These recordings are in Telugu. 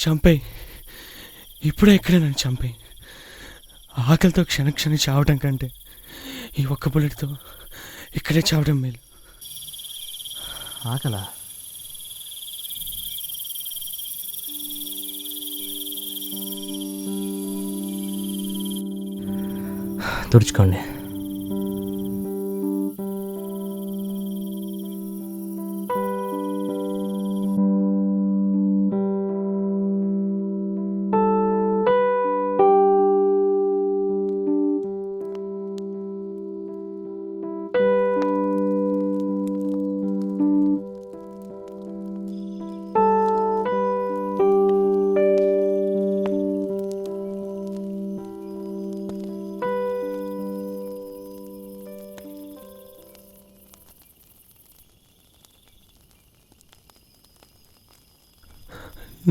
చంపేయి, ఇప్పుడే ఇక్కడే నన్ను చంపేయి. ఆకలితో క్షణక్షణి చావటం కంటే ఈ ఒక్క బుల్లెట్తో ఇక్కడే చావడం మేలు. ఆకలా? తుడుచుకోండి.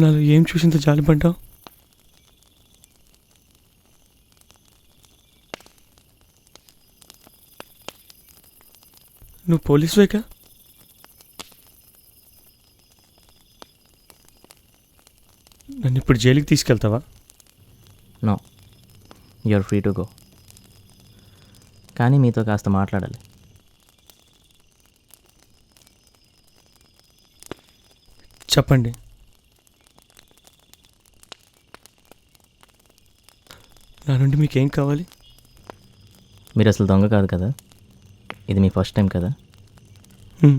నాలో ఏం చూసిందో జాలిపడ్డావు? నువ్వు పోలీసువేగా? నన్ను ఇప్పుడు జైలుకి తీసుకెళ్తావా? No, you're free to go. కానీ మీతో కాస్త మాట్లాడాలి. చెప్పండి. నా నుండి మీకేం కావాలి? మీరు అసలు దొంగ కాదు కదా? ఇది మీ ఫస్ట్ టైం కదా? హ్మ్.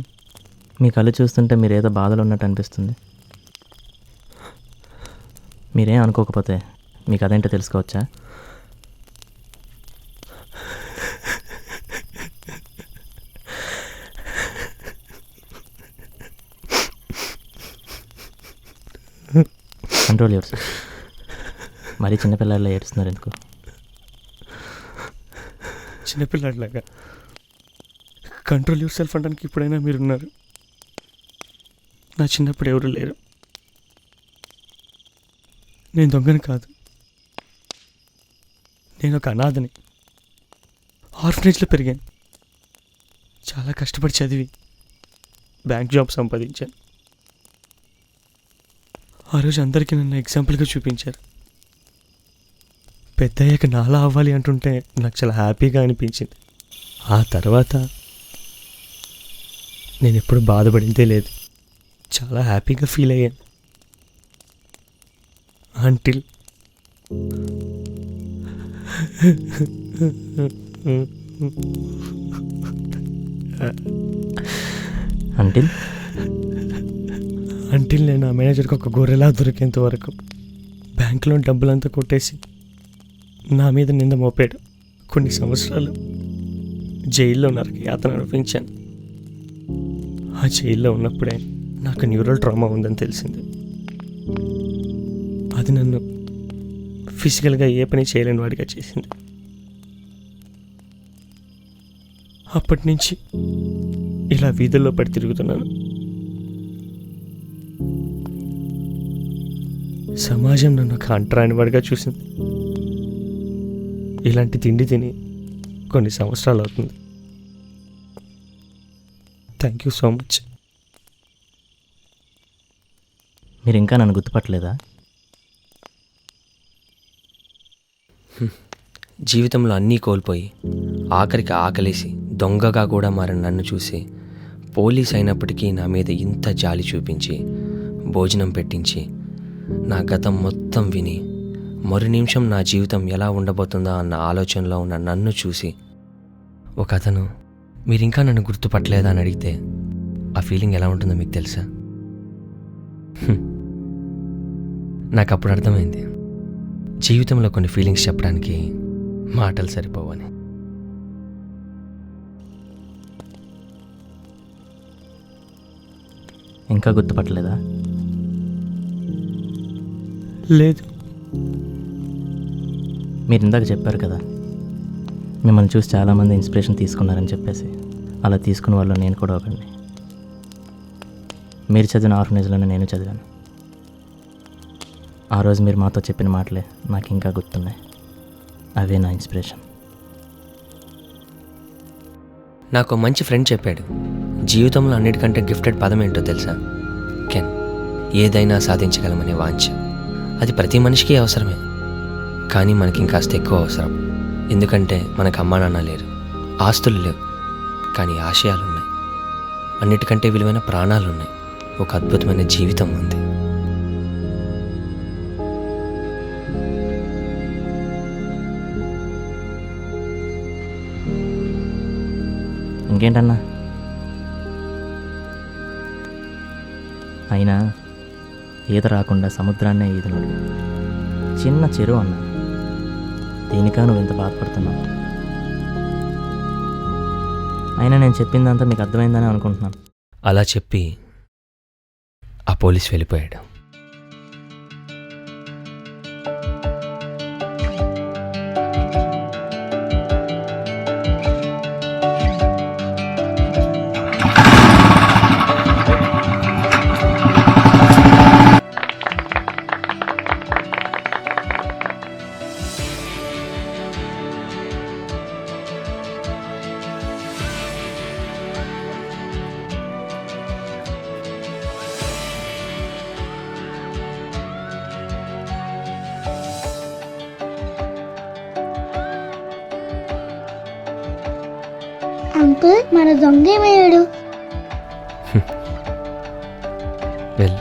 మీ కళ్ళు చూస్తుంటే మీరు ఏదో బాధలో ఉన్నట్టు అనిపిస్తుంది. మీరేం అనుకోకపోతే మీకు అదేంటో తెలుసుకోవచ్చా? Control your self. మరీ చిన్నపిల్లల్లో ఏడుస్తున్నారు ఎందుకు? చిన్నపిల్లాడిలాగా కంట్రోల్ యువర్ సెల్ఫ్ అనడానికి ఇప్పుడైనా మీరున్నారు. నా చిన్నప్పుడు ఎవరు లేరు. నేను దొంగని కాదు, నేను ఒక అనాథని. ఆర్ఫనేజ్లో పెరిగాను. చాలా కష్టపడి చదివి బ్యాంక్ జాబ్ సంపాదించాను. ఆ రోజు అందరికీ నన్ను ఎగ్జాంపుల్గా చూపించారు. పెద్ద అయ్యాక నాలా అవ్వాలి అంటుంటే నాకు చాలా హ్యాపీగా అనిపించింది. ఆ తర్వాత నేను ఎప్పుడు బాధపడిందే లేదు. చాలా హ్యాపీగా ఫీల్ అయ్యాను. అంటిల్ అంటిల్ అంటిల్ నేను ఆ మేనేజర్కి ఒక గొర్రెలా దొరికేంత వరకు బ్యాంకులో డబ్బులంతా కొట్టేసి నా మీద నింద మోపాడు. కొన్ని సంవత్సరాలు జైల్లో నరక యాతన అనిపించాను. ఆ జైల్లో ఉన్నప్పుడే నాకు న్యూరల్ ట్రామా ఉందని తెలిసింది. అది నన్ను ఫిజికల్గా ఏ పని చేయలేని వాడిగా చేసింది. అప్పటి నుంచి ఇలా వీధుల్లో పడి తిరుగుతున్నాను. సమాజం నన్ను ఒక అంటరాని వాడిగా చూసింది. ఇలాంటి తిండి తిని కొన్ని సంవత్సరాలు అవుతుంది. Thank you so much. మీరు ఇంకా నన్ను గుర్తుపట్టలేదా? జీవితంలో అన్నీ కోల్పోయి ఆఖరికి ఆకలేసి దొంగగా కూడా మారిన నన్ను చూసి పోలీస్ అయినప్పటికీ నా మీద ఇంత జాలి చూపించి భోజనం పెట్టించి నా గతం మొత్తం విని మరు నిమిషం నా జీవితం ఎలా ఉండబోతుందా అన్న ఆలోచనలో ఉన్న నన్ను చూసి ఒక అతను మీరింకా నన్ను గుర్తుపట్టలేదా అని అడిగితే ఆ ఫీలింగ్ ఎలా ఉంటుందో మీకు తెలుసా? నాకు అప్పుడు అర్థమైంది, జీవితంలో కొన్ని ఫీలింగ్స్ చెప్పడానికి మాటలు సరిపోవని. ఇంకా గుర్తుపట్టలేదా? లేదు. మీరు ఇందాక చెప్పారు కదా, మిమ్మల్ని చూసి చాలామంది ఇన్స్పిరేషన్ తీసుకున్నారని చెప్పేసి. అలా తీసుకున్న వాళ్ళు నేను కూడా ఒకడిని. మీరు చదివిన ఆర్ఫనేజ్లోనే నేను చదివాను. ఆ రోజు మీరు మాతో చెప్పిన మాటలే నాకు ఇంకా గుర్తున్నాయి. అవే నా ఇన్స్పిరేషన్. నాకు మంచి ఫ్రెండ్ చెప్పాడు, జీవితంలో అన్నిటికంటే గిఫ్టెడ్ పదం ఏంటో తెలుసా? కెన్. ఏదైనా సాధించగలమనే వాంఛ. అది ప్రతి మనిషికి అవసరమే, కానీ మనకి ఇంకాస్త ఎక్కువ అవసరం. ఎందుకంటే మనకు అమ్మా నాన్న లేరు, ఆస్తులు లేవు, కానీ ఆశయాలు ఉన్నాయి. అన్నిటికంటే విలువైన ప్రాణాలు ఉన్నాయి. ఒక అద్భుతమైన జీవితం ఉంది. ఇంకేంటన్నా? అయినా ఈత రాకుండా సముద్రాన్నే ఈదలేడు. చిన్న చెరువు అన్న, దీనికా నువ్వు ఇంత బాధపడుతున్నావు? అయినా నేను చెప్పిందంతా మీకు అర్థమైందని అనుకుంటున్నాను. అలా చెప్పి ఆ పోలీస్ వెళ్ళిపోయాడు. అంకుల్, మన దొంగ ఏమయ్యాడు? వెళ్ళు.